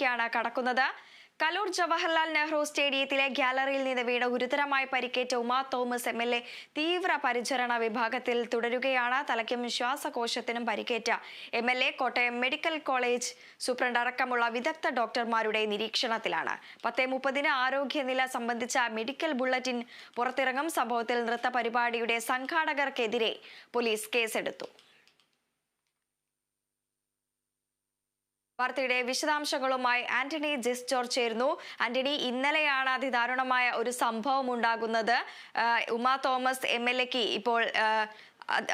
ാണ് കടക്കുന്നത്. കലൂർ ജവഹർലാൽ നെഹ്റു സ്റ്റേഡിയത്തിലെ ഗ്യാലറിയിൽ നിന്ന് വീണ ഗുരുതരമായി പരിക്കേറ്റ ഉമാ തോമസ് MLA തീവ്ര പരിചരണ വിഭാഗത്തിൽ തുടരുകയാണ്. തലയ്ക്കും ശ്വാസകോശത്തിനും പരിക്കേറ്റ MLA Kottayam medical college superintendent അടക്കമുള്ള വിദഗ്ധ ഡോക്ടർമാരുടെ നിരീക്ഷണത്തിലാണ്. 10:30 ആരോഗ്യനില സംബന്ധിച്ച മെഡിക്കൽ ബുള്ളറ്റിൻ പുറത്തിറങ്ങും. സംഭവത്തിൽ നൃത്ത പരിപാടിയുടെ സംഘാടകർക്കെതിരെ പോലീസ് കേസെടുത്തു. വാർത്തയുടെ വിശദാംശങ്ങളുമായി ആന്റണി ജെസ്റ്റോർ ചേരുന്നു. ആന്റണി, ഇന്നലെയാണ് അതിദാരുണമായ ഒരു സംഭവം ഉണ്ടാകുന്നത്. ഉമാ തോമസ് MLAക്ക് ഇപ്പോൾ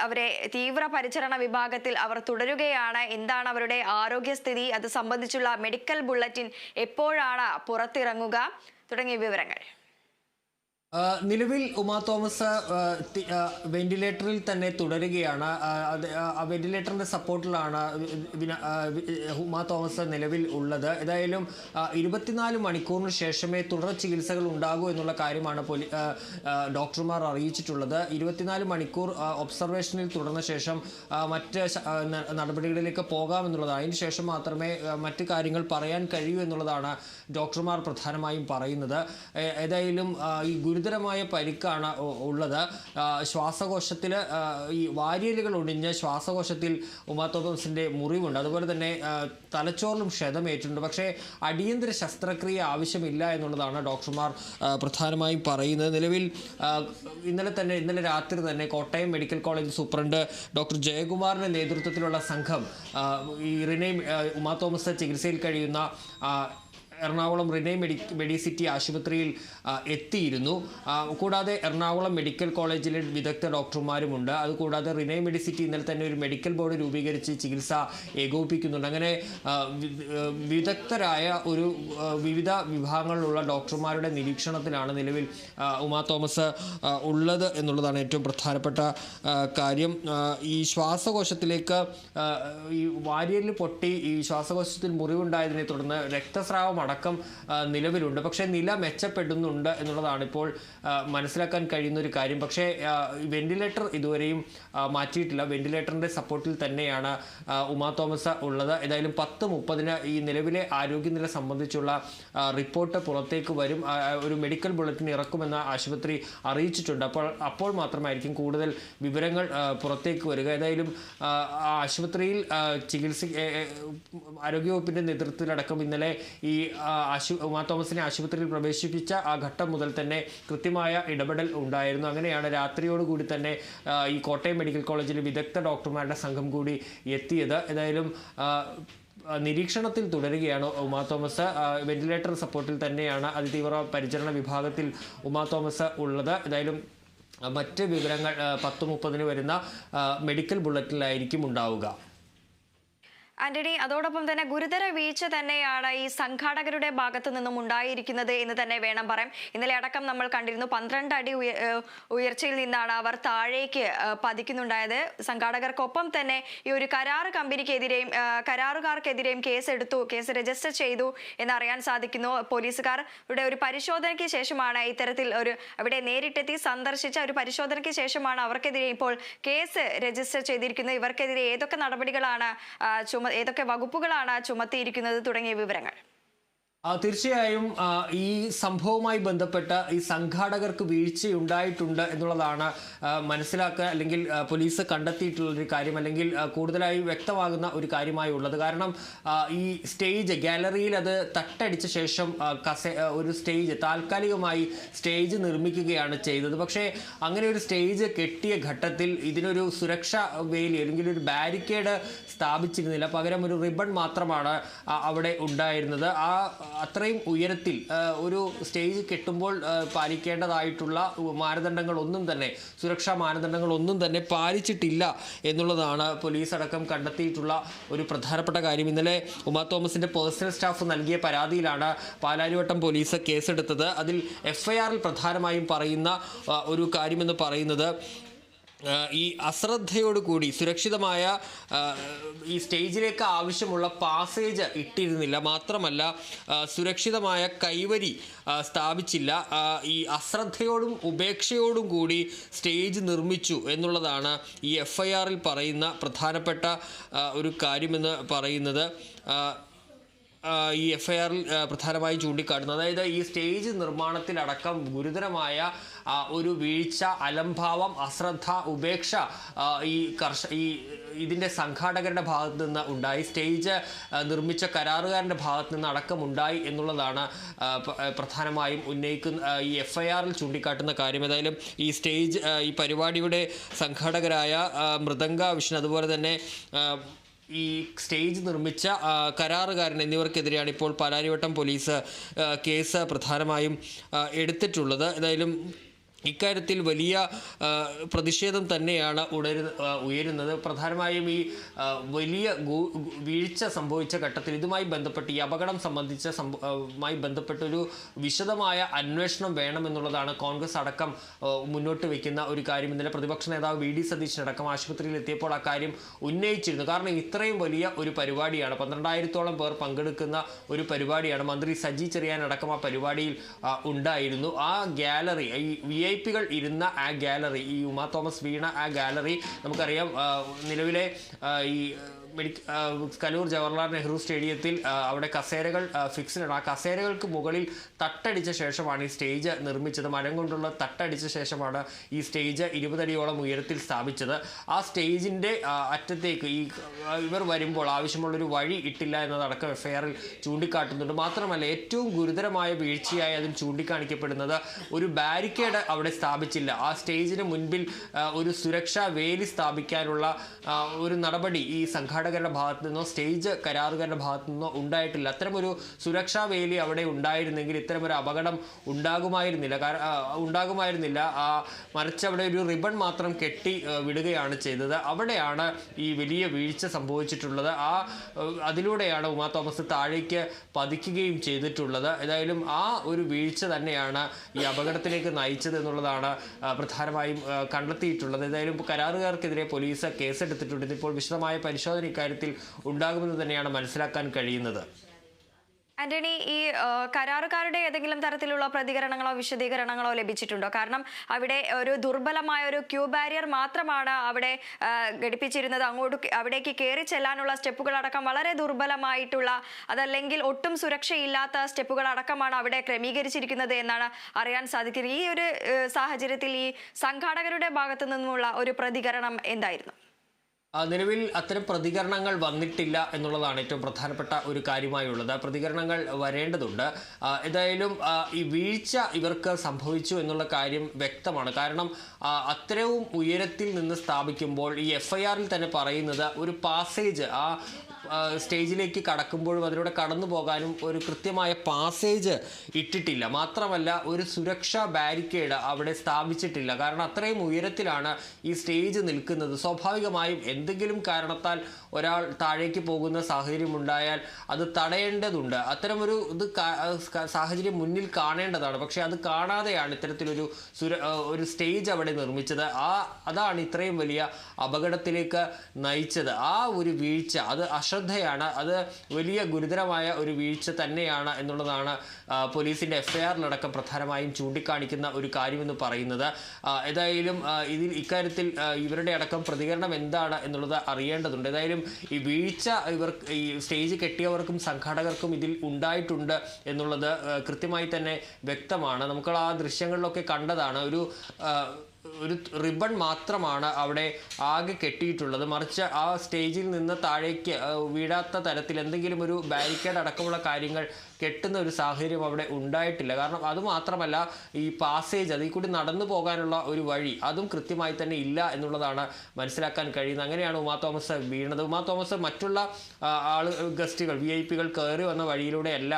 അവരെ തീവ്ര പരിചരണ വിഭാഗത്തിൽ അവർ തുടരുകയാണ്. എന്താണ് അവരുടെ ആരോഗ്യസ്ഥിതി? അത് സംബന്ധിച്ചുള്ള മെഡിക്കൽ ബുള്ളറ്റിൻ എപ്പോഴാണ് പുറത്തിറങ്ങുക തുടങ്ങിയ വിവരങ്ങൾ? നിലവിൽ ഉമാ തോമസ് വെന്റിലേറ്ററിൽ തന്നെ തുടരുകയാണ്. വെന്റിലേറ്ററിന്റെ സപ്പോർട്ടിലാണ് ഉമാ തോമസ് നിലവിൽ ഉള്ളത്. ഏതായാലും 24 മണിക്കൂറിന് ശേഷമേ തുടർ ചികിത്സകൾ ഉണ്ടാകൂ എന്നുള്ള കാര്യമാണ് ഡോക്ടർമാർ അറിയിച്ചിട്ടുള്ളത്. 24 മണിക്കൂർ ഒബ്സർവേഷനിൽ തുടർന്ന ശേഷം മറ്റ് നടപടികളിലേക്ക് പോകാമെന്നുള്ളതാണ്. അതിനുശേഷം മാത്രമേ മറ്റ് കാര്യങ്ങൾ പറയാൻ കഴിയൂ എന്നുള്ളതാണ് ഡോക്ടർമാർ പ്രധാനമായും പറയുന്നത്. ഏതായാലും ഈ ഗുരുതരമായ പരിക്കാണ് ഉള്ളത്. ശ്വാസകോശത്തിൽ ഈ വാരിയലുകൾ ഒടിഞ്ഞ് ശ്വാസകോശത്തിൽ ഉമാ തോമസിൻ്റെ മുറിവുണ്ട്. അതുപോലെ തന്നെ തലച്ചോറിലും ക്ഷതമേറ്റിട്ടുണ്ട്. പക്ഷേ അടിയന്തര ശസ്ത്രക്രിയ ആവശ്യമില്ല എന്നുള്ളതാണ് ഡോക്ടർമാർ പ്രധാനമായും പറയുന്നത്. നിലവിൽ ഇന്നലെ രാത്രി തന്നെ Kottayam medical college superintendent doctor ജയകുമാറിൻ്റെ നേതൃത്വത്തിലുള്ള സംഘം ഈ ഉമാ തോമസ് ചികിത്സയിൽ കഴിയുന്ന എറണാകുളം റിനേ മെഡിസിറ്റി ആശുപത്രിയിൽ എത്തിയിരുന്നു. കൂടാതെ എറണാകുളം മെഡിക്കൽ കോളേജിലെ വിദഗ്ധ ഡോക്ടർമാരുമുണ്ട്. അതുകൂടാതെ റിനേ മെഡിസിറ്റി ഇന്നലെ തന്നെ ഒരു മെഡിക്കൽ ബോർഡ് രൂപീകരിച്ച് ചികിത്സ ഏകോപിപ്പിക്കുന്നുണ്ട്. അങ്ങനെ വിദഗ്ധരായ വിവിധ വിഭാഗങ്ങളിലുള്ള ഡോക്ടർമാരുടെ നിരീക്ഷണത്തിലാണ് നിലവിൽ ഉമാ തോമസ് ഉള്ളത് എന്നുള്ളതാണ് ഏറ്റവും പ്രധാനപ്പെട്ട കാര്യം. ഈ ശ്വാസകോശത്തിലേക്ക് ഈ വാരിയലിൽ പൊട്ടി ഈ ശ്വാസകോശത്തിൽ മുറിവുണ്ടായതിനെ തുടർന്ന് രക്തസ്രാവം അടക്കം നിലവിലുണ്ട്. പക്ഷേ നില മെച്ചപ്പെടുന്നുണ്ട് എന്നുള്ളതാണ് ഇപ്പോൾ മനസ്സിലാക്കാൻ കഴിയുന്ന ഒരു കാര്യം. പക്ഷേ വെന്റിലേറ്റർ ഇതുവരെയും മാറ്റിയിട്ടില്ല. വെന്റിലേറ്ററിൻ്റെ സപ്പോർട്ടിൽ തന്നെയാണ് ഉമാ തോമസ് ഉള്ളത്. ഏതായാലും 10:30 ഈ നിലവിലെ ആരോഗ്യനില സംബന്ധിച്ചുള്ള റിപ്പോർട്ട് പുറത്തേക്ക് വരും. ഒരു മെഡിക്കൽ ബുള്ളറ്റിൻ ഇറക്കുമെന്ന് ആശുപത്രി അറിയിച്ചിട്ടുണ്ട്. അപ്പോൾ മാത്രമായിരിക്കും കൂടുതൽ വിവരങ്ങൾ പുറത്തേക്ക് വരിക. ഏതായാലും ആശുപത്രിയിൽ ആരോഗ്യവകുപ്പിൻ്റെ നേതൃത്വത്തിലടക്കം ഇന്നലെ ഈ ഉമാ തോമസിനെ ആശുപത്രിയിൽ പ്രവേശിപ്പിച്ച ആ ഘട്ടം മുതൽ തന്നെ കൃത്യമായ ഇടപെടൽ ഉണ്ടായിരുന്നു. അങ്ങനെയാണ് രാത്രിയോടുകൂടി തന്നെ ഈ കോട്ടയം മെഡിക്കൽ കോളേജിലെ വിദഗ്ധ ഡോക്ടർമാരുടെ സംഘം കൂടി എത്തിയത്. ഏതായാലും നിരീക്ഷണത്തിൽ തുടരുകയാണ് ഉമാ തോമസ്. വെന്റിലേറ്റർ സപ്പോർട്ടിൽ തന്നെയാണ് അതിതീവ്ര പരിചരണ വിഭാഗത്തിൽ ഉമാ തോമസ് ഉള്ളത്. ഏതായാലും മറ്റ് വിവരങ്ങൾ 10:30 വരുന്ന മെഡിക്കൽ ബുള്ളറ്റിനിലായിരിക്കും ഉണ്ടാവുക. ആന്റണി, അതോടൊപ്പം തന്നെ ഗുരുതര വീഴ്ച തന്നെയാണ് ഈ സംഘാടകരുടെ ഭാഗത്തു നിന്നും ഉണ്ടായിരിക്കുന്നത് എന്ന് തന്നെ വേണം പറയാം. ഇന്നലെ അടക്കം നമ്മൾ കണ്ടിരുന്നു 12 അടി ഉയർച്ചയിൽ നിന്നാണ് അവർ താഴേക്ക് പതിക്കുന്നുണ്ടായത്. സംഘാടകർക്കൊപ്പം തന്നെ ഈ ഒരു കരാറുകാർക്കെതിരെയും കേസ് രജിസ്റ്റർ ചെയ്തു എന്നറിയാൻ സാധിക്കുന്നു. പോലീസുകാരുടെ ഒരു പരിശോധനയ്ക്ക് ശേഷമാണ് ഇത്തരത്തിൽ അവിടെ നേരിട്ടെത്തി സന്ദർശിച്ച ഒരു പരിശോധനയ്ക്ക് ശേഷമാണ് അവർക്കെതിരെ ഇപ്പോൾ കേസ് രജിസ്റ്റർ ചെയ്തിരിക്കുന്നത്. ഇവർക്കെതിരെ ഏതൊക്കെ നടപടികളാണ് ഏതൊക്കെ വകുപ്പുകളാണ് ചുമത്തിയിരിക്കുന്നത് തുടങ്ങിയ വിവരങ്ങൾ? തീർച്ചയായും ഈ സംഭവവുമായി ബന്ധപ്പെട്ട ഈ സംഘാടകർക്ക് വീഴ്ചയുണ്ടായിട്ടുണ്ട് എന്നുള്ളതാണ് മനസ്സിലാക്കുക അല്ലെങ്കിൽ പോലീസ് കണ്ടെത്തിയിട്ടുള്ളൊരു കാര്യം, അല്ലെങ്കിൽ കൂടുതലായി വ്യക്തമാകുന്ന ഒരു കാര്യമായി ഉള്ളത്. കാരണം ഈ സ്റ്റേജ് ഗ്യാലറിയിൽ അത് തട്ടടിച്ച ശേഷം ഒരു സ്റ്റേജ് താൽക്കാലികമായി സ്റ്റേജ് നിർമ്മിക്കുകയാണ് ചെയ്തത്. പക്ഷേ അങ്ങനെ ഒരു സ്റ്റേജ് കെട്ടിയ ഘട്ടത്തിൽ ഇതിനൊരു സുരക്ഷാ വേലി അല്ലെങ്കിൽ ഒരു ബാരിക്കേഡ് സ്ഥാപിച്ചിരുന്നില്ല. പകരം ഒരു റിബൺ മാത്രമാണ് അവിടെ ഉണ്ടായിരുന്നത്. അത്രയും ഉയരത്തിൽ ഒരു സ്റ്റേജ് കെട്ടുമ്പോൾ പാലിക്കേണ്ടതായിട്ടുള്ള മാനദണ്ഡങ്ങളൊന്നും തന്നെ സുരക്ഷാ മാനദണ്ഡങ്ങളൊന്നും തന്നെ പാലിച്ചിട്ടില്ല എന്നുള്ളതാണ് പോലീസ് അടക്കം കണ്ടെത്തിയിട്ടുള്ള ഒരു പ്രധാനപ്പെട്ട കാര്യം. ഇന്നലെ ഉമാ തോമസിൻ്റെ പേഴ്സണൽ സ്റ്റാഫ് നൽകിയ പരാതിയിലാണ് പാലാരിവട്ടം പോലീസ് കേസെടുത്തത്. അതിൽ FIRൽ പ്രധാനമായും പറയുന്ന ഒരു കാര്യമെന്ന് പറയുന്നത് ഈ അശ്രദ്ധയോടുകൂടി സുരക്ഷിതമായ ഈ സ്റ്റേജിലേക്ക് ആവശ്യമുള്ള പാസേജ് ഇട്ടിരുന്നില്ല. മാത്രമല്ല സുരക്ഷിതമായ കൈവരി സ്ഥാപിച്ചില്ല. ഈ അശ്രദ്ധയോടും ഉപേക്ഷയോടും കൂടി സ്റ്റേജ് നിർമ്മിച്ചു എന്നുള്ളതാണ് ഈ FIRൽ പറയുന്ന പ്രധാനപ്പെട്ട ഒരു കാര്യമെന്ന് പറയുന്നത്. ഈ എഫ്ഐആറിൽ പ്രധാനമായും ചൂണ്ടിക്കാട്ടുന്നത്. അതായത് ഈ സ്റ്റേജ് നിർമ്മാണത്തിലടക്കം ഗുരുതരമായ ഒരു വീഴ്ച, അലംഭാവം, അശ്രദ്ധ, ഉപേക്ഷ ഇതിൻ്റെ സംഘാടകരുടെ ഭാഗത്ത് നിന്ന് ഉണ്ടായി, സ്റ്റേജ് നിർമ്മിച്ച കരാറുകാരൻ്റെ ഭാഗത്ത് നിന്ന് അടക്കമുണ്ടായി എന്നുള്ളതാണ് പ്രധാനമായും ഉന്നയിക്കുന്ന ഈ എഫ്ഐആറിൽ ചൂണ്ടിക്കാട്ടുന്ന കാര്യം. ഏതായാലും ഈ സ്റ്റേജ് ഈ പരിപാടിയുടെ സംഘാടകരായ മൃദംഗ വിഷ്ണു, അതുപോലെ തന്നെ ഈ സ്റ്റേജ് നിർമ്മിച്ച കരാറുകാരൻ എന്നിവർക്കെതിരെയാണ് ഇപ്പോൾ പാലാരിവട്ടം പോലീസ് കേസ് പ്രധാനമായും എടുത്തിട്ടുള്ളത്. ഏതായാലും ഇക്കാര്യത്തിൽ വലിയ പ്രതിഷേധം തന്നെയാണ് ഉയരുന്നത്. പ്രധാനമായും ഈ വലിയ വീഴ്ച സംഭവിച്ച ഘട്ടത്തിൽ ഇതുമായി ബന്ധപ്പെട്ട് ഈ അപകടം മായി ബന്ധപ്പെട്ടൊരു വിശദമായ അന്വേഷണം വേണമെന്നുള്ളതാണ് കോൺഗ്രസ് അടക്കം മുന്നോട്ട് വയ്ക്കുന്ന ഒരു കാര്യം. ഇന്നലെ പ്രതിപക്ഷ നേതാവ് വി ഡി സതീശൻ അടക്കം ആശുപത്രിയിൽ എത്തിയപ്പോൾ ആ കാര്യം ഉന്നയിച്ചിരുന്നു. കാരണം ഇത്രയും വലിയ ഒരു പരിപാടിയാണ്, 12,000-ഓളം പേർ പങ്കെടുക്കുന്ന ഒരു പരിപാടിയാണ്. മന്ത്രി സജി ചെറിയാൻ അടക്കം ആ പരിപാടിയിൽ ഉണ്ടായിരുന്നു. ആ ഗാലറി, ഈ VIP-കൾ ഇരുന്ന ആ ഗാലറി, ഈ ഉമാ തോമസ് വീണ ആ ഗാലറി നമുക്കറിയാം. നിലവിലെ ഈ കലൂർ ജവഹർലാൽ നെഹ്റു സ്റ്റേഡിയത്തിൽ അവിടെ കസേരകൾ ഫിക്സ്ഡ് ആണ്. ആ കസേരകൾക്ക് മുകളിൽ തട്ടടിച്ച ശേഷമാണ് ഈ സ്റ്റേജ് നിർമ്മിച്ചത്. മരം കൊണ്ടുള്ള തട്ടടിച്ച ശേഷമാണ് ഈ സ്റ്റേജ് 20 അടിയോളം ഉയരത്തിൽ സ്ഥാപിച്ചത്. ആ സ്റ്റേജിൻ്റെ അറ്റത്തേക്ക് ഇവർ വരുമ്പോൾ ആവശ്യമുള്ളൊരു വഴി ഇട്ടില്ല എന്നതടക്കം എഫ്ഐആറിൽ ചൂണ്ടിക്കാട്ടുന്നുണ്ട്. മാത്രമല്ല ഏറ്റവും ഗുരുതരമായ വീഴ്ചയായി അതിൽ ചൂണ്ടിക്കാണിക്കപ്പെടുന്നത് ഒരു ബാരിക്കേഡ് അവിടെ സ്ഥാപിച്ചില്ല. ആ സ്റ്റേജിന് മുൻപിൽ ഒരു സുരക്ഷാ വേലി സ്ഥാപിക്കാനുള്ള ഒരു നടപടി ഈ സംഘാടകരുടെ ഭാഗത്തു നിന്നോ സ്റ്റേജ് കരാറുകാരുടെ ഭാഗത്തു നിന്നോ ഉണ്ടായിട്ടില്ല. അത്തരമൊരു സുരക്ഷാ വേലി അവിടെ ഉണ്ടായിരുന്നെങ്കിൽ ഇത്തരമൊരു അപകടം ഉണ്ടാകുമായിരുന്നില്ല. മറിച്ച് അവിടെ ഒരു റിബൺ മാത്രം കെട്ടി വിടുകയാണ് ചെയ്തത്. അവിടെയാണ് ഈ വലിയ വീഴ്ച സംഭവിച്ചിട്ടുള്ളത്. അതിലൂടെയാണ് ഉമാ തോമസ് താഴേക്ക് പതിക്കുകയും ചെയ്തിട്ടുള്ളത്. ഏതായാലും ആ ഒരു വീഴ്ച തന്നെയാണ് ഈ അപകടത്തിലേക്ക് നയിച്ചത് എന്നുള്ളതാണ് പ്രധാനമായും കണ്ടെത്തിയിട്ടുള്ളത്. ഏതായാലും കരാറുകാർക്കെതിരെ പോലീസ് കേസെടുത്തിട്ടുണ്ട്. ഇതിപ്പോൾ വിശദമായ പരിശോധന ഇക്കാര്യത്തിൽ ഉണ്ടാകുമെന്ന് തന്നെയാണ് മനസ്സിലാക്കാൻ കഴിയുന്നത്. ആന്റണി, ഈ കരാറുകാരുടെ ഏതെങ്കിലും തരത്തിലുള്ള പ്രതികരണങ്ങളോ വിശദീകരണങ്ങളോ ലഭിച്ചിട്ടുണ്ടോ? കാരണം അവിടെ ഒരു ദുർബലമായ ഒരു ക്യൂ ബാരിയർ മാത്രമാണ് അവിടെ ഘടിപ്പിച്ചിരുന്നത്. അവിടേക്ക് കയറി ചെല്ലാനുള്ള സ്റ്റെപ്പുകൾ അടക്കം വളരെ ദുർബലമായിട്ടുള്ള, അതല്ലെങ്കിൽ ഒട്ടും സുരക്ഷയില്ലാത്ത സ്റ്റെപ്പുകൾ അടക്കമാണ് അവിടെ ക്രമീകരിച്ചിരിക്കുന്നത് എന്നാണ് അറിയാൻ സാധിക്കുന്നത്. ഈ ഒരു സാഹചര്യത്തിൽ ഈ സംഘാടകരുടെ ഭാഗത്തു നിന്നുമുള്ള ഒരു പ്രതികരണം എന്തായിരുന്നു? നിലവിൽ അത്തരം പ്രതികരണങ്ങൾ വന്നിട്ടില്ല എന്നുള്ളതാണ് ഏറ്റവും പ്രധാനപ്പെട്ട ഒരു കാര്യമായുള്ളത്. പ്രതികരണങ്ങൾ വരേണ്ടതുണ്ട്. ഏതായാലും ഈ വീഴ്ച ഇവർക്ക് സംഭവിച്ചു എന്നുള്ള കാര്യം വ്യക്തമാണ്. കാരണം അത്രയും ഉയരത്തിൽ നിന്ന് സ്ഥാപിക്കുമ്പോൾ ഈ എഫ്ഐആറിൽ തന്നെ പറയുന്നത് ഒരു പാസേജ്, സ്റ്റേജിലേക്ക് കടക്കുമ്പോഴും അതിലൂടെ കടന്നു പോകാനും ഒരു കൃത്യമായ പാസേജ് ഇട്ടിട്ടില്ല. മാത്രമല്ല ഒരു സുരക്ഷാ ബാരിക്കേഡ് അവിടെ സ്ഥാപിച്ചിട്ടില്ല. കാരണം അത്രയും ഉയരത്തിലാണ് ഈ സ്റ്റേജ് നിൽക്കുന്നത്. സ്വാഭാവികമായും എന്തെങ്കിലും കാരണത്താൽ ഒരാൾ താഴേക്ക് പോകുന്ന സാഹചര്യം ഉണ്ടായാൽ അത് തടയേണ്ടതുണ്ട്. അത്തരമൊരു സാഹചര്യം മുന്നിൽ കാണേണ്ടതാണ്. പക്ഷെ അത് കാണാതെയാണ് ഇത്തരത്തിലൊരു ഒരു സ്റ്റേജ് അവിടെ നിർമ്മിച്ചത്. അതാണ് ഇത്രയും വലിയ അപകടത്തിലേക്ക് നയിച്ചത്. ആ ഒരു വീഴ്ച അത് അശ്രദ്ധയാണ്. അത് വലിയ ഗുരുതരമായ ഒരു വീഴ്ച തന്നെയാണ് എന്നുള്ളതാണ് പോലീസിൻ്റെ എഫ്ഐആറിലടക്കം പ്രധാനമായും ചൂണ്ടിക്കാണിക്കുന്ന ഒരു കാര്യമെന്ന് പറയുന്നത്. ഏതായാലും ഇക്കാര്യത്തിൽ ഇവരുടെ അടക്കം പ്രതികരണം എന്താണ് എന്നുള്ളത് അറിയേണ്ടതുണ്ട്. ഏതായാലും ഈ വീഴ്ച ഈ സ്റ്റേജ് കെട്ടിയവർക്കും സംഘാടകർക്കും ഇതിൽ ഉണ്ടായിട്ടുണ്ട് എന്നുള്ളത് കൃത്യമായി തന്നെ വ്യക്തമാണ്. നമുക്ക് ആ ദൃശ്യങ്ങളിലൊക്കെ കണ്ടതാണ്. ഒരു റിബൺ മാത്രമാണ് അവിടെ ആകെ കെട്ടിയിട്ടുള്ളത്. മറിച്ച് ആ സ്റ്റേജിൽ നിന്ന് താഴേക്ക് വീഴാത്ത തരത്തിൽ എന്തെങ്കിലും ഒരു ബാരിക്കേഡ് അടക്കമുള്ള കാര്യങ്ങൾ കെട്ടുന്ന ഒരു സാഹചര്യം അവിടെ ഉണ്ടായിട്ടില്ല. കാരണം അതുമാത്രമല്ല ഈ പാസേജ്, അതിൽ കൂടി നടന്നു പോകാനുള്ള ഒരു വഴി അതും കൃത്യമായി തന്നെ ഇല്ല എന്നുള്ളതാണ് മനസ്സിലാക്കാൻ കഴിയുന്നത്. അങ്ങനെയാണ് ഉമാ തോമസ് വീണത്. ഉമാ തോമസ് മറ്റുള്ള ഗസ്റ്റുകൾ VIP-കൾ കയറി വന്ന വഴിയിലൂടെയല്ല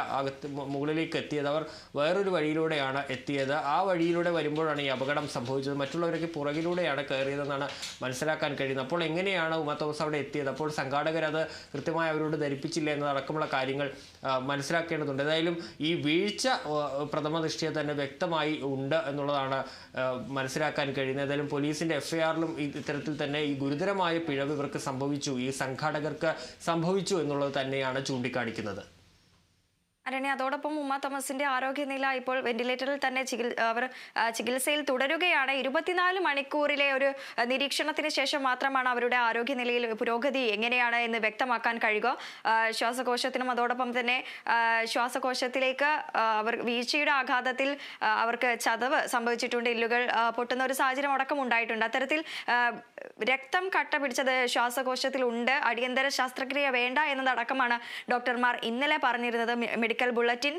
മുകളിലേക്ക് എത്തിയത്. അവർ വേറൊരു വഴിയിലൂടെയാണ് എത്തിയത്. ആ വഴിയിലൂടെ വരുമ്പോഴാണ് ഈ അപകടം സംഭവിച്ചത്. മറ്റുള്ളവരൊക്കെ പുറകിലൂടെയാണ് കയറിയതെന്നാണ് മനസ്സിലാക്കാൻ കഴിയുന്നത്. അപ്പോൾ എങ്ങനെയാണ് ഉമാ തോമസ് അവിടെ എത്തിയത്? അപ്പോൾ സംഘാടകർ അത് കൃത്യമായി അവരോട് ധരിപ്പിച്ചില്ല എന്നതടക്കമുള്ള കാര്യങ്ങൾ മനസ്സിലാക്കേണ്ടതുണ്ട്. ഏതായാലും ഈ വീഴ്ച പ്രഥമ ദൃഷ്ടിയ തന്നെ വ്യക്തമായി ഉണ്ട് എന്നുള്ളതാണ് മനസ്സിലാക്കാൻ കഴിയുന്നത്. ഏതായാലും പോലീസിന്റെ എഫ്ഐആറിലും ഇത്തരത്തിൽ തന്നെ ഈ ഗുരുതരമായ പിഴവ് ഇവർക്ക് സംഭവിച്ചു, ഈ സംഘാടകർക്ക് സംഭവിച്ചു എന്നുള്ളത് തന്നെയാണ് ചൂണ്ടിക്കാണിക്കുന്നത്. അരണി, അതോടൊപ്പം ഉമ്മ തോമസിന്റെ ആരോഗ്യനില ഇപ്പോൾ വെന്റിലേറ്ററിൽ തന്നെ അവർ ചികിത്സയിൽ തുടരുകയാണ്. 24 മണിക്കൂറിലെ ഒരു നിരീക്ഷണത്തിന് ശേഷം മാത്രമാണ് അവരുടെ ആരോഗ്യനിലയിൽ പുരോഗതി എങ്ങനെയാണ് എന്ന് വ്യക്തമാക്കാൻ കഴിയുക. ശ്വാസകോശത്തിനും അതോടൊപ്പം തന്നെ ശ്വാസകോശത്തിലേക്ക് അവർ വീഴ്ചയുടെ ആഘാതത്തിൽ അവർക്ക് ചതവ് സംഭവിച്ചിട്ടുണ്ട്, എല്ലുകൾ പൊട്ടുന്ന ഒരു സാഹചര്യം അടക്കം ഉണ്ടായിട്ടുണ്ട്. അത്തരത്തിൽ രക്തം കട്ട പിടിച്ചത് ശ്വാസകോശത്തിൽ ഉണ്ട്, അടിയന്തര ശസ്ത്രക്രിയ വേണ്ട എന്നതടക്കമാണ് ഡോക്ടർമാർ ഇന്നലെ പറഞ്ഞിരുന്നത്. മെഡിക്കൽ ബുള്ളറ്റിൻ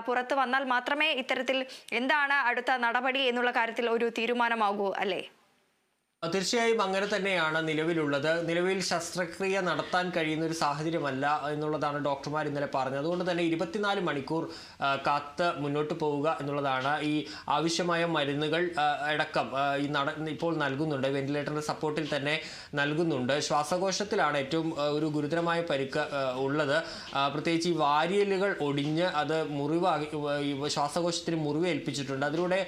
പുറത്തു വന്നാൽ മാത്രമേ ഇത്തരത്തിൽ എന്താണ് അടുത്ത നടപടി എന്നുള്ള കാര്യത്തിൽ ഒരു തീരുമാനമാകൂ, അല്ലേ? തീർച്ചയായും അങ്ങനെ തന്നെയാണ് നിലവിലുള്ളത്. നിലവിൽ ശസ്ത്രക്രിയ നടത്താൻ കഴിയുന്ന ഒരു സാഹചര്യമല്ല എന്നുള്ളതാണ് ഡോക്ടർമാർ ഇന്നലെ പറഞ്ഞത്. അതുകൊണ്ട് തന്നെ 24 മണിക്കൂർ കാത്ത് മുന്നോട്ട് പോവുക എന്നുള്ളതാണ്. ഈ ആവശ്യമായ മരുന്നുകൾ അടക്കം ഇപ്പോൾ നൽകുന്നുണ്ട്, വെന്റിലേറ്ററിന്റെ സപ്പോർട്ടിൽ തന്നെ നൽകുന്നുണ്ട്. ശ്വാസകോശത്തിലാണ് ഏറ്റവും ഒരു ഗുരുതരമായ പരിക്ക് ഉള്ളത്. പ്രത്യേകിച്ച് ഈ വാരിയലുകൾ ഒടിഞ്ഞ് അത് മുറിവാകി ശ്വാസകോശത്തിന് മുറിവേൽപ്പിച്ചിട്ടുണ്ട്. അതിലൂടെ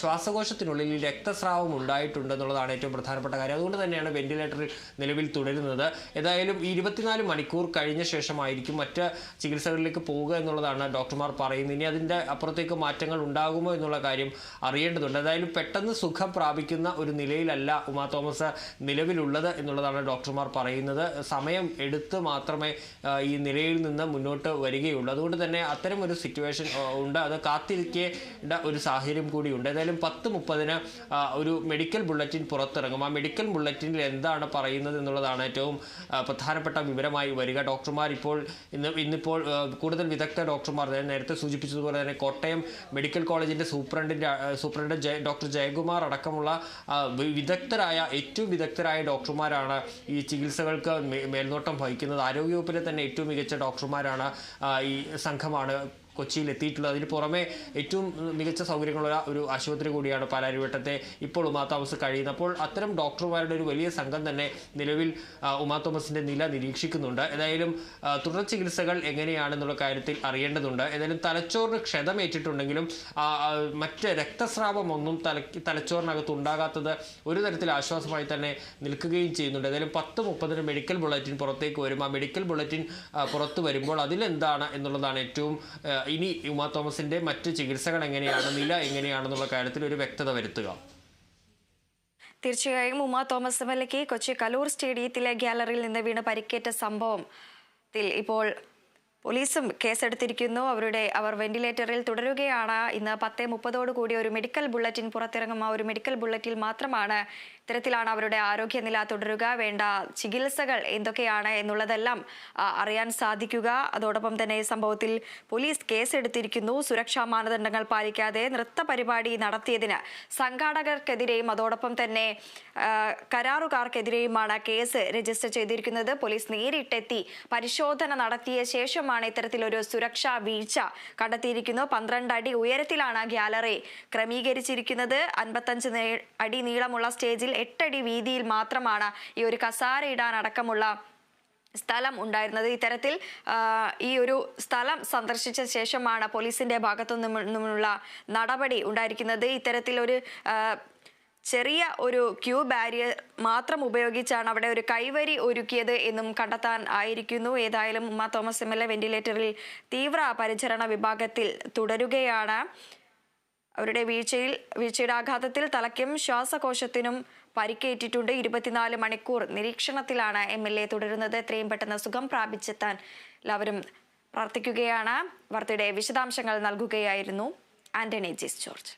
ശ്വാസകോശത്തിനുള്ളിൽ രക്തസ്രാവം ഉണ്ടായിട്ടുണ്ട് എന്നുള്ളതാണ് ഏറ്റവും പ്രധാനപ്പെട്ട കാര്യം. അതുകൊണ്ട് തന്നെയാണ് വെന്റിലേറ്ററിൽ നിലവിൽ തുടരുന്നത്. ഏതായാലും 24 മണിക്കൂർ കഴിഞ്ഞ ശേഷമായിരിക്കും മറ്റ് ചികിത്സകളിലേക്ക് പോവുക എന്നുള്ളതാണ് ഡോക്ടർമാർ പറയുന്നത്. ഇനി അതിൻ്റെ അപ്പുറത്തേക്ക് മാറ്റങ്ങൾ ഉണ്ടാകുമോ എന്നുള്ള കാര്യം അറിയേണ്ടതുണ്ട്. ഏതായാലും പെട്ടെന്ന് സുഖം പ്രാപിക്കുന്ന ഒരു നിലയിലല്ല ഉമാ തോമസ് നിലവിലുള്ളത് എന്നുള്ളതാണ് ഡോക്ടർമാർ പറയുന്നത്. സമയം എടുത്ത് മാത്രമേ ഈ നിലയിൽ നിന്ന് മുന്നോട്ട് വരികയുള്ളൂ. അതുകൊണ്ട് തന്നെ അത്തരം ഒരു സിറ്റുവേഷൻ ഉണ്ട്, അത് കാത്തിരിക്കേണ്ട ഒരു സാഹചര്യം കൂടിയുണ്ട്. ഏതായാലും 10:30 ഒരു മെഡിക്കൽ ബുള്ളറ്റിൻ പുറത്തിറങ്ങും. ആ മെഡിക്കൽ ബുള്ളറ്റിനിൽ എന്താണ് പറയുന്നത് എന്നുള്ളതാണ് ഏറ്റവും പ്രധാനപ്പെട്ട വിവരമായി വരിക. ഡോക്ടർമാർ ഇന്നിപ്പോൾ കൂടുതൽ വിദഗ്ധ ഡോക്ടർമാർ നേരത്തെ സൂചിപ്പിച്ചതുപോലെ തന്നെ കോട്ടയം മെഡിക്കൽ കോളേജിന്റെ സൂപ്രണ്ട് ഡോക്ടർ ജയകുമാർ അടക്കമുള്ള ഏറ്റവും വിദഗ്ധരായ ഡോക്ടർമാരാണ് ഈ ചികിത്സകൾക്ക് മേൽനോട്ടം വഹിക്കുന്നത്. ആരോഗ്യവകുപ്പിലെ തന്നെ ഏറ്റവും മികച്ച ഡോക്ടർമാരാണ് ഈ സംഘമാണ് കൊച്ചിയിൽ എത്തിയിട്ടുള്ളത്. അതിന് പുറമെ ഏറ്റവും മികച്ച സൗകര്യങ്ങളുള്ള ഒരു ആശുപത്രി കൂടിയാണ് പാലാരിവട്ടത്തെ ഇപ്പോൾ ഉമാ തോമസ് കഴിയുന്നത്. അപ്പോൾ അത്തരം ഡോക്ടർമാരുടെ ഒരു വലിയ സംഘം തന്നെ നിലവിൽ ഉമാ തോമസിന്റെ നില നിരീക്ഷിക്കുന്നുണ്ട്. ഏതായാലും തുടർ ചികിത്സകൾ എങ്ങനെയാണെന്നുള്ള കാര്യത്തിൽ അറിയേണ്ടതുണ്ട്. ഏതായാലും തലച്ചോറിന് ക്ഷതമേറ്റിട്ടുണ്ടെങ്കിലും മറ്റ് രക്തസ്രാവമൊന്നും തലച്ചോറിനകത്ത് ഉണ്ടാകാത്തത് ഒരു തരത്തിൽ ആശ്വാസമായി തന്നെ നിൽക്കുകയും ചെയ്യുന്നുണ്ട്. ഏതായാലും 10:30 മെഡിക്കൽ ബുള്ളറ്റിൻ പുറത്തേക്ക് വരും. ആ മെഡിക്കൽ ബുള്ളറ്റിൻ പുറത്തു വരുമ്പോൾ അതിലെന്താണ് എന്നുള്ളതാണ് ഏറ്റവും ഇനി ഉമാ തോമസിന്റെ മറ്റ് ചികിത്സകൾ എങ്ങനെയാണ്, നില എങ്ങനെയാണെന്നുള്ള കാര്യത്തിൽ ഒരു വ്യക്തത വരുത്തുക. തീർച്ചയായും ഉമാ തോമസ് എംഎൽഎക്ക് കൊച്ചി കലൂർ സ്റ്റേഡിയത്തിലെ ഗ്യാലറിയിൽ നിന്ന് വീണ് പരിക്കേറ്റ സംഭവത്തിൽ ഇപ്പോൾ പോലീസും കേസെടുത്തിരിക്കുന്നു. അവർ വെന്റിലേറ്ററിൽ തുടരുകയാണ്. ഇന്ന് 10:30 കൂടി ഒരു മെഡിക്കൽ ബുള്ളറ്റിൻ പുറത്തിറങ്ങും. ആ ഒരു മെഡിക്കൽ ബുള്ളറ്റിൽ മാത്രമാണ് ഇത്തരത്തിലാണ് അവരുടെ ആരോഗ്യനില തുടരുക, വേണ്ട ചികിത്സകൾ എന്തൊക്കെയാണ് എന്നുള്ളതെല്ലാം അറിയാൻ സാധിക്കുക. അതോടൊപ്പം തന്നെ ഈ സംഭവത്തിൽ പോലീസ് കേസെടുത്തിരിക്കുന്നു. സുരക്ഷാ മാനദണ്ഡങ്ങൾ പാലിക്കാതെ നൃത്ത പരിപാടി നടത്തിയതിന് സംഘാടകർക്കെതിരെയും അതോടൊപ്പം തന്നെ കരാറുകാർക്കെതിരെയുമാണ് കേസ് രജിസ്റ്റർ ചെയ്തിരിക്കുന്നത്. പോലീസ് നേരിട്ടെത്തി പരിശോധന നടത്തിയ ശേഷം ഇത്തരത്തിലൊരു സുരക്ഷാ വീഴ്ച കണ്ടെത്തിയിരിക്കുന്നു. 12 അടി ഉയരത്തിലാണ് ഗ്യാലറി ക്രമീകരിച്ചിരിക്കുന്നത്. 55 അടി നീളമുള്ള സ്റ്റേജിൽ 8 അടി വീതിയിൽ മാത്രമാണ് ഈ ഒരു കസാര ഇടാൻ അടക്കമുള്ള സ്ഥലം ഉണ്ടായിരുന്നത്. ഇത്തരത്തിൽ ഈ ഒരു സ്ഥലം സന്ദർശിച്ച ശേഷമാണ് പോലീസിന്റെ ഭാഗത്തു നിന്നുള്ള നടപടി ഉണ്ടായിരിക്കുന്നത്. ഇത്തരത്തിലൊരു ചെറിയ ഒരു ക്യൂ ബാരിയർ മാത്രം ഉപയോഗിച്ചാണ് അവിടെ ഒരു കൈവരി ഒരുക്കിയത് എന്നും കണ്ടെത്താൻ ആയിരിക്കുന്നു. ഏതായാലും ഉമാ തോമസ് എംഎൽഎ വെന്റിലേറ്ററിൽ തീവ്ര പരിചരണ വിഭാഗത്തിൽ തുടരുകയാണ്. അവരുടെ വീഴ്ചയുടെ ആഘാതത്തിൽ തലയ്ക്കും ശ്വാസകോശത്തിനും പരിക്കേറ്റിട്ടുണ്ട്. 24 മണിക്കൂർ നിരീക്ഷണത്തിലാണ് എംഎൽഎ തുടരുന്നത്. എത്രയും പെട്ടെന്ന് സുഖം പ്രാപിച്ചെത്താൻ എല്ലാവരും പ്രാർത്ഥിക്കുകയാണ്. വാർത്തയുടെ വിശദാംശങ്ങൾ നൽകുകയായിരുന്നു ആന്റണി ജോർജ്.